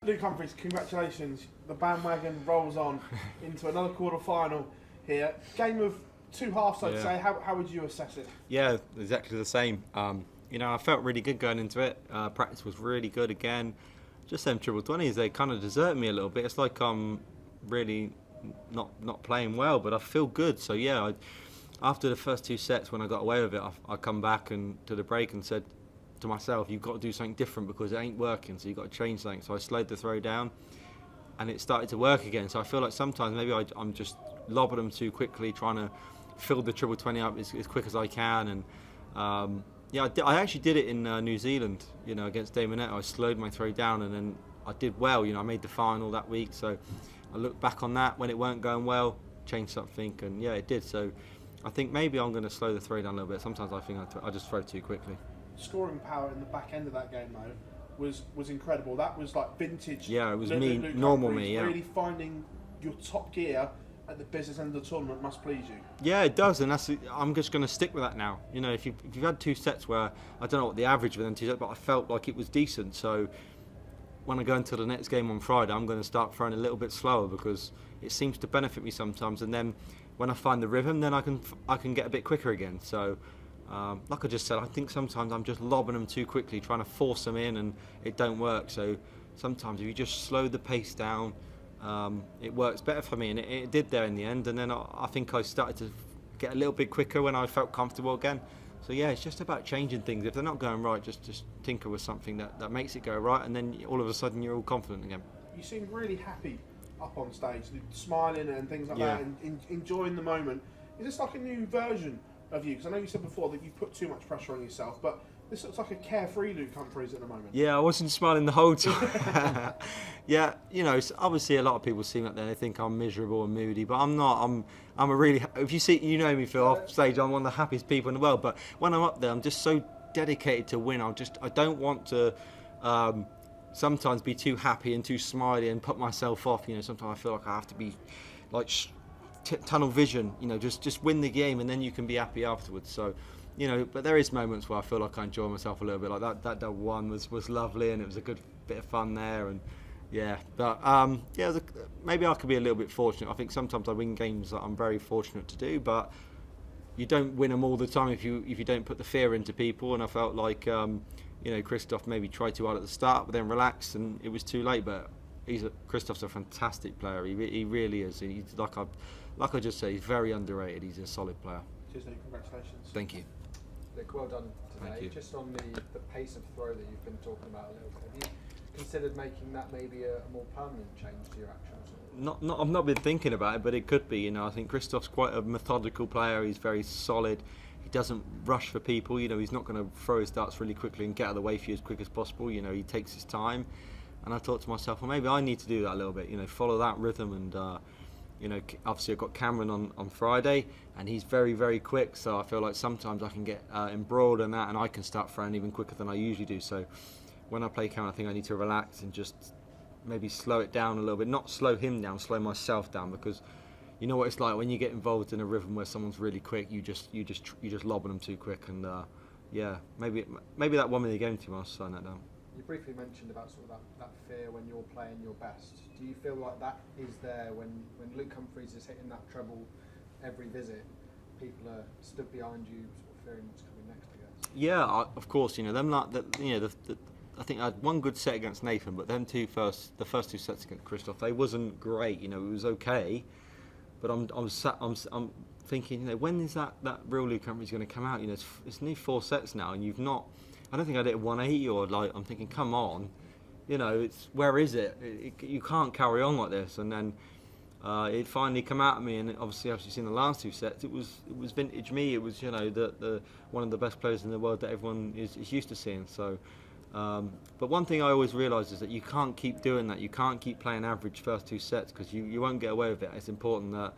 Luke Humphries, congratulations. The bandwagon rolls on into another quarter-final here. Game of two halves, I'd say. How would you assess it? Yeah, exactly the same. I felt really good going into it. Practice was really good again. Just them triple 20s, they kind of desert me a little bit. It's like I'm really not playing well, but I feel good. So yeah, after the first two sets, when I got away with it, I come back and to the break and said to myself, you've got to do something different because it ain't working, so you've got to change something. So I slowed the throw down and it started to work again. So I feel like sometimes maybe I'm just lobbing them too quickly, trying to fill the triple 20 up as quick as I can. And I actually did it in New Zealand, against Damonette. I slowed my throw down and then I did well. I made the final that week. So I looked back on that when it weren't going well, changed something, and yeah, it did. So I think maybe I'm going to slow the throw down a little bit. Sometimes I think I just throw too quickly. Scoring power in the back end of that game, though, was incredible. That was like vintage. Yeah, it was normal me. Yeah, really finding your top gear at the business end of the tournament must please you. Yeah, it does, and I'm just going to stick with that now. If you've had two sets where I don't know what the average within two sets, but I felt like it was decent. So when I go into the next game on Friday, I'm going to start throwing a little bit slower because it seems to benefit me sometimes. And then when I find the rhythm, then I can get a bit quicker again. So. Like I just said, I think sometimes I'm just lobbing them too quickly, trying to force them in, and it don't work. So sometimes if you just slow the pace down, it works better for me, and it did there in the end. And then I think I started to get a little bit quicker when I felt comfortable again. So yeah, it's just about changing things. If they're not going right, just tinker with something that makes it go right, and then all of a sudden you're all confident again. You seem really happy up on stage, smiling and things like that, and enjoying the moment. Is this like a new version of you? Because I know you said before that you put too much pressure on yourself, but this looks like a carefree Luke Humphries at the moment. Yeah, I wasn't smiling the whole time. Yeah, obviously a lot of people see me up there and they think I'm miserable and moody, but I'm not. I'm a really, if you see, me Phil, off stage, I'm one of the happiest people in the world, but when I'm up there, I'm just so dedicated to win. I don't want to sometimes be too happy and too smiley and put myself off. Sometimes I feel like I have to be like tunnel vision, just win the game and then you can be happy afterwards. So, but there is moments where I feel like I enjoy myself a little bit. Like that double one was lovely and it was a good bit of fun there. And yeah, but maybe I could be a little bit fortunate. I think sometimes I win games that I'm very fortunate to do, but you don't win them all the time if you don't put the fear into people. And I felt like Christoph maybe tried too hard at the start, but then relaxed and it was too late. But Christoph's a fantastic player. He really is. He's like I just said, he's very underrated. He's a solid player. Cheers, Luke. Congratulations. Thank you. Luke, well done today. Thank you. Just on the pace of throw that you've been talking about a little bit, have you considered making that maybe a more permanent change to your actions? I've not been thinking about it, but it could be. I think Christoph's quite a methodical player. He's very solid. He doesn't rush for people. He's not going to throw his darts really quickly and get out of the way for you as quick as possible. He takes his time. And I thought to myself, well, maybe I need to do that a little bit. Follow that rhythm and. Obviously I've got Cameron on Friday and he's very, very quick, so I feel like sometimes I can get embroiled in that and I can start throwing even quicker than I usually do. So when I play Cameron, I think I need to relax and just maybe slow it down a little bit. Not slow him down, slow myself down, because you know what it's like when you get involved in a rhythm where someone's really quick, you just lobbing them too quick. And maybe that one minute game team, I'll slow that down. You briefly mentioned about sort of that fear when you're playing your best. Do you feel like that is there when Luke Humphries is hitting that treble every visit? People are stood behind you, sort of fearing what's coming next, I guess. Yeah, of course. I think I had one good set against Nathan, but the first two sets against Christoph, they wasn't great. It was okay, but I'm thinking, when is that real Luke Humphries going to come out? It's nearly 4 sets now, and you've not. I don't think I did 180 or I'm thinking, come on, it's where is it? You can't carry on like this. And then it finally come out of me, and obviously, as you've seen the last 2 sets, it was vintage me. It was the one of the best players in the world that everyone is used to seeing. So, but one thing I always realise is that you can't keep doing that. You can't keep playing average first 2 sets because you won't get away with it. It's important that.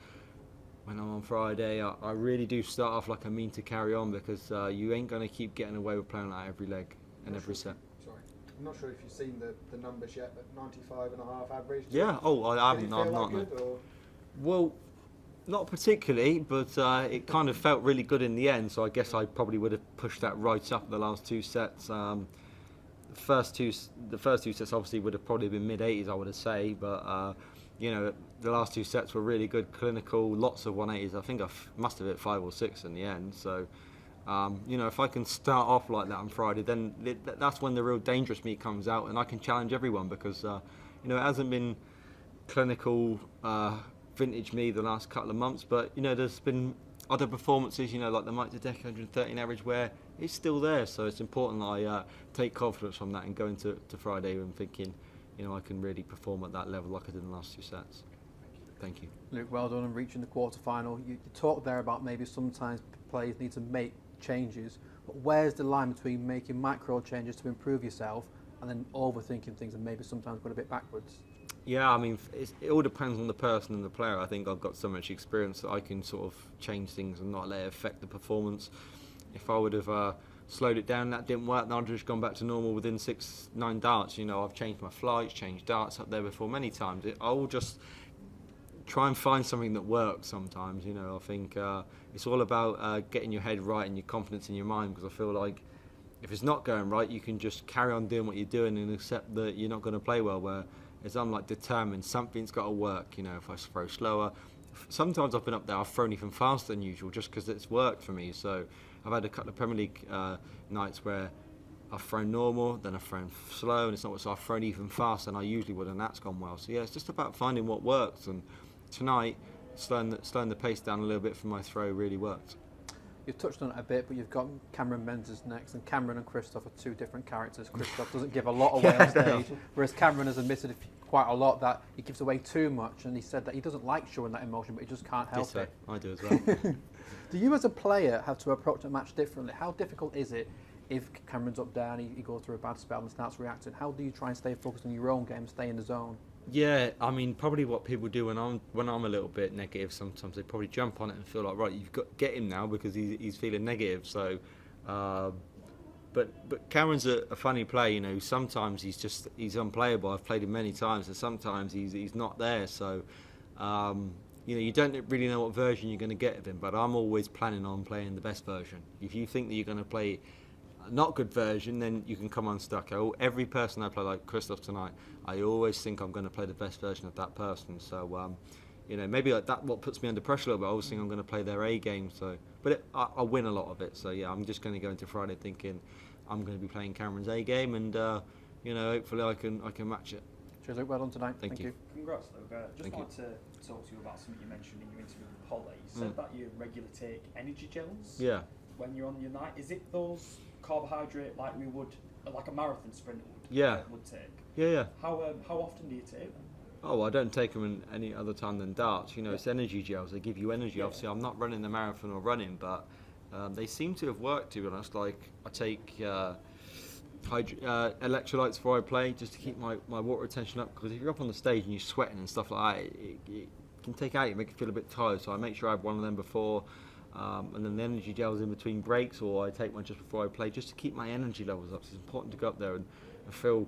When I'm on Friday, I really do start off like I mean to carry on, because you ain't going to keep getting away with playing like every leg and every set. Sorry, I'm not sure if you've seen the numbers yet, but 95.5 average. Yeah. I haven't. I've not. Well, not particularly, but it kind of felt really good in the end. So I guess I probably would have pushed that right up the last 2 sets. the first two sets obviously would have probably been mid-80s, I would have say, but you know, the last two sets were really good, clinical, lots of 180s. I think I must have hit 5 or 6 in the end. So, you know, if I can start off like that on Friday, then that's when the real dangerous me comes out, and I can challenge everyone because, you know, it hasn't been clinical vintage me the last couple of months, but, you know, there's been other performances, you know, like the Mike to Deck 113 average where it's still there. So it's important I take confidence from that and go into Friday and thinking, you know, I can really perform at that level like I did in the last two sets. Thank you. Luke, well done on reaching the quarter-final. You talked there about maybe sometimes players need to make changes, but where's the line between making micro changes to improve yourself and then overthinking things and maybe sometimes going a bit backwards? Yeah, I mean, it all depends on the person and the player. I think I've got so much experience that I can sort of change things and not let it affect the performance. If I would have slowed it down, that didn't work, then I'd have just gone back to normal within 6-9 darts. You know, I've changed my flights, changed darts up there before many times. I will just try and find something that works sometimes. You know, I think it's all about getting your head right and your confidence in your mind, because I feel like if it's not going right, you can just carry on doing what you're doing and accept that you're not going to play well, whereas I'm like determined, something's got to work. You know, if I throw slower, sometimes I've been up there, I've thrown even faster than usual just because it's worked for me. So I've had a couple of Premier League nights where I've thrown normal, then I've thrown slow, and it's not so I've thrown even faster than I usually would, and that's gone well. So yeah, it's just about finding what works, and tonight slowing the pace down a little bit for my throw really worked. You've touched on it a bit, but you've got Cameron Menzies next, and Cameron and Christoph are two different characters. Christoph doesn't give a lot away on stage, whereas Cameron has admitted quite a lot that he gives away too much, and he said that he doesn't like showing that emotion, but he just can't help it. I do as well. Do you as a player have to approach a match differently? How difficult is it if Cameron's up there and he goes through a bad spell and starts reacting? How do you try and stay focused on your own game, stay in the zone? Yeah, I mean, probably what people do when I'm a little bit negative, sometimes they probably jump on it and feel like, right, you've got to get him now because he's feeling negative. So, but Cameron's a funny player, you know. Sometimes he's unplayable. I've played him many times, and sometimes he's not there. So, you know, you don't really know what version you're going to get of him. But I'm always planning on playing the best version. If you think that you're going to play a not good version, then you can come unstuck. Every person I play, like Christoph tonight, I always think I'm going to play the best version of that person. So, you know, maybe like that what puts me under pressure a little bit. I always think I'm going to play their A game. So, but I win a lot of it. So yeah, I'm just going to go into Friday thinking I'm going to be playing Cameron's A game, and you know, hopefully I can match it. Cheers, Luke. Well done tonight. Thank you. Congrats, Luke. Just wanted to talk to you about something you mentioned in your interview with Polly. You said that you regularly take energy gels. Yeah. When you're on your night, is it those carbohydrate like we would, like a marathon sprinter would take? Yeah. How often do you take them? Oh, I don't take them in any other time than darts. You know, it's energy gels. They give you energy. Obviously, I'm not running the marathon or running, but they seem to have worked, to be honest. Like, I take electrolytes before I play just to keep my water retention up, because if you're up on the stage and you're sweating and stuff like that, it can take out you, make you feel a bit tired. So I make sure I have one of them before, and then the energy gels in between breaks, or I take one just before I play just to keep my energy levels up. So it's important to go up there and feel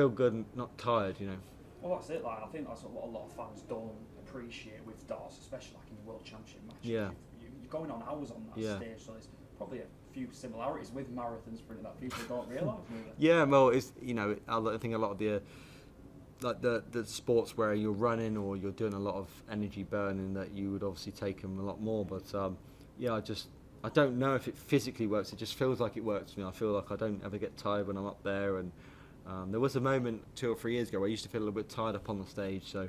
good and not tired, you know. Well, that's it. Like, I think that's what a lot of fans don't appreciate with darts, especially like in your World Championship matches. Yeah. You're going on hours on that stage, so there's probably a few similarities with marathon sprinting that people don't realise. Really. Yeah, well, it's, you know, I think a lot of the sports where you're running or you're doing a lot of energy burning, that you would obviously take them a lot more. But yeah, I don't know if it physically works. It just feels like it works for me. I feel like I don't ever get tired when I'm up there, and there was a moment 2 or 3 years ago where I used to feel a little bit tired up on the stage, so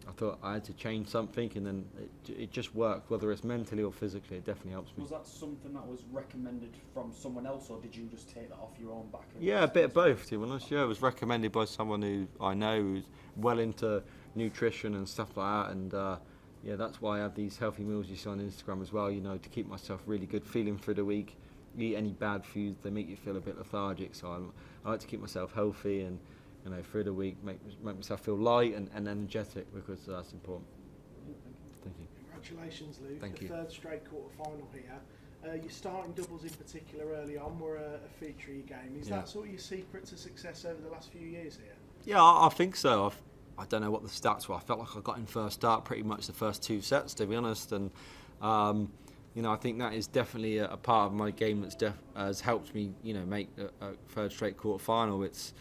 I thought I had to change something, and then it just worked. Whether it's mentally or physically, it definitely helps me. Was that something that was recommended from someone else, or did you just take that off your own back? Yeah, a bit of both, to be honest. Yeah, it was recommended by someone who I know who's well into nutrition and stuff like that, and yeah, that's why I have these healthy meals you see on Instagram as well, you know, to keep myself really good feeling through the week. Eat any bad foods, they make you feel a bit lethargic, so I like to keep myself healthy and, you know, through the week make myself feel light and energetic, because that's important. Thank you. Congratulations, Luke. Thank you. Third straight quarter-final here. Your starting doubles in particular early on were a feature of your game. Is that sort of your secret to success over the last few years here? Yeah, I think so. I don't know what the stats were. I felt like I got in first start pretty much the first 2 sets, to be honest, and I think that is definitely a part of my game that's has helped me, make a third straight quarter-final. It's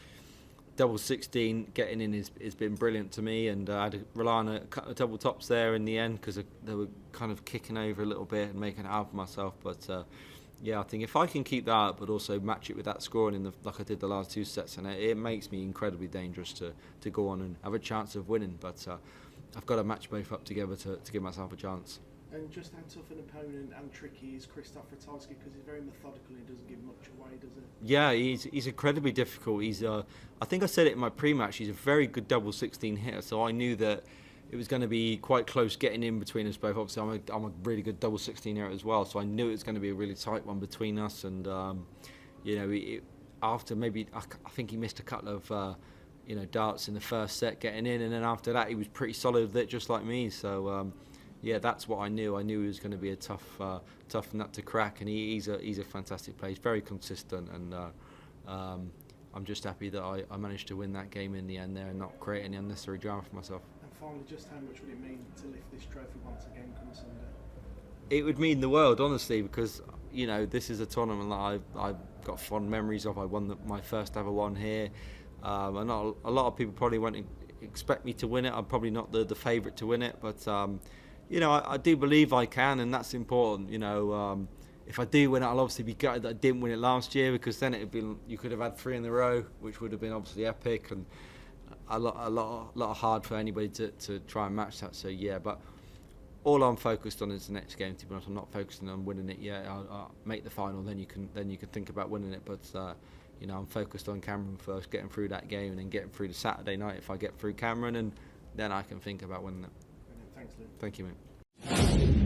double 16 getting in has been brilliant to me, and I had to rely on a couple of double tops there in the end because they were kind of kicking over a little bit and making it hard for myself. But I think if I can keep that up, but also match it with that scoring like I did the last 2 sets, and it makes me incredibly dangerous to go on and have a chance of winning. But I've got to match both up together to give myself a chance. And just how tough an opponent and tricky is Krzysztof Ratajski, because he's very methodical. He doesn't give much away, does he? Yeah, he's incredibly difficult. I think I said it in my pre-match. He's a very good double 16 hitter, so I knew that it was going to be quite close getting in between us both. Obviously, I'm a really good double 16 hitter as well, so I knew it was going to be a really tight one between us. And after maybe I think he missed a couple of darts in the first set getting in, and then after that he was pretty solid with it, just like me. So. That's what I knew. I knew he was going to be a tough nut to crack, and he's a fantastic player. He's very consistent, and I'm just happy that I managed to win that game in the end there and not create any unnecessary drama for myself. And finally, just how much would it mean to lift this trophy once again come Sunday? It would mean the world, honestly, because this is a tournament that I've got fond memories of. I won my first ever one here. A lot of people probably won't expect me to win it. I'm probably not the favourite to win it, but. I do believe I can, and that's important. If I do win it, I'll obviously be gutted that I didn't win it last year, because then you could have had 3 in a row, which would have been obviously epic and a lot hard for anybody to try and match that. So but all I'm focused on is the next game. To be honest, I'm not focusing on winning it yet. I'll make the final, then you can think about winning it. But I'm focused on Cameron first, getting through that game, and then getting through the Saturday night. If I get through Cameron, and then I can think about winning it. Thanks, Luke. Thank you, mate.